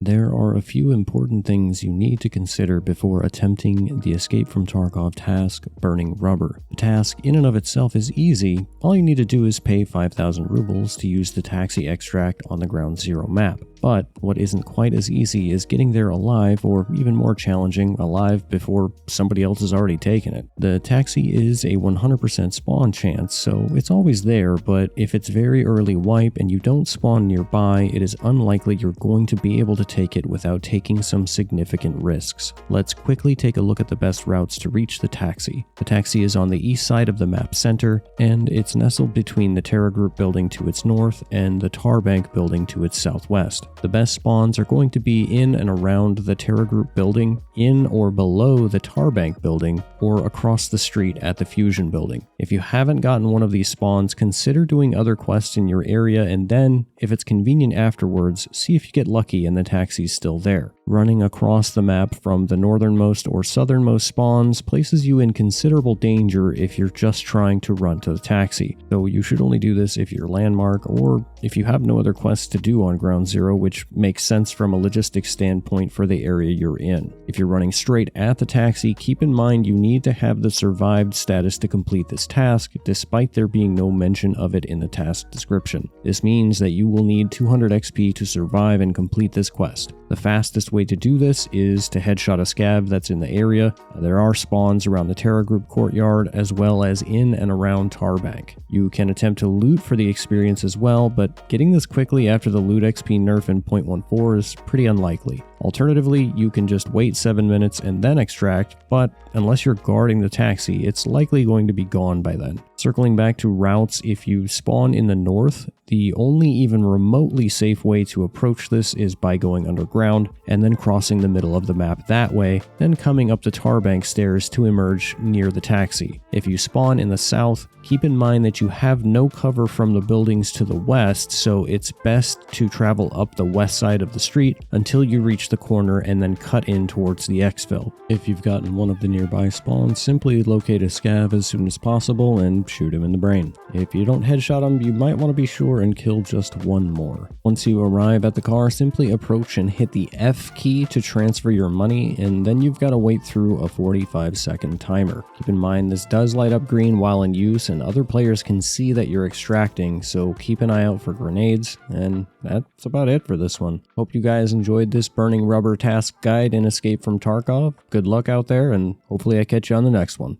There are a few important things you need to consider before attempting the Escape from Tarkov task, Burning Rubber. The task in and of itself is easy. All you need to do is pay 5,000 rubles to use the taxi extract on the Ground Zero map. But what isn't quite as easy is getting there alive, or even more challenging, alive before somebody else has already taken it. The taxi is a 100% spawn chance, so it's always there, but if it's very early wipe and you don't spawn nearby, it is unlikely you're going to be able to take it without taking some significant risks. Let's quickly take a look at the best routes to reach the taxi. The taxi is on the east side of the map center, and it's nestled between the Terra Group building to its north and the Tarbank building to its southwest. The best spawns are going to be in and around the Terra Group building, in or below the Tarbank building, or across the street at the Fusion building. If you haven't gotten one of these spawns, consider doing other quests in your area, and then, if it's convenient afterwards, see if you get lucky and the taxi's still there. Running across the map from the northernmost or southernmost spawns places you in considerable danger if you're just trying to run to the taxi, so you should only do this if you're landmark or if you have no other quests to do on Ground Zero, which makes sense from a logistics standpoint for the area you're in. If you're running straight at the taxi, keep in mind you need to have the survived status to complete this task, despite there being no mention of it in the task description. This means that you will need 200 XP to survive and complete this quest. The fastest way to do this is to headshot a scab that's in the area. There are spawns around the Terra Group courtyard as well as in and around Tarbank. You can attempt to loot for the experience as well, but getting this quickly after the loot XP nerf in 0.14 is pretty unlikely. Alternatively, you can just wait 7 minutes and then extract, but unless you're guarding the taxi, it's likely going to be gone by then. Circling back to routes, if you spawn in the north, the only even remotely safe way to approach this is by going underground and then crossing the middle of the map that way, then coming up the Tarbank stairs to emerge near the taxi. If you spawn in the south, keep in mind that you have no cover from the buildings to the west, so it's best to travel up the west side of the street until you reach the corner and then cut in towards the exfil. If you've gotten one of the nearby spawns, simply locate a scav as soon as possible and shoot him in the brain. If you don't headshot him, you might want to be sure and kill just one more. Once you arrive at the car, simply approach and hit the F key to transfer your money, and then you've got to wait through a 45-second timer. Keep in mind this does light up green while in use, and other players can see that you're extracting, so keep an eye out for grenades, and that's about it for this one. Hope you guys enjoyed this Burning Rubber task guide in Escape from Tarkov. Good luck out there, and hopefully I catch you on the next one.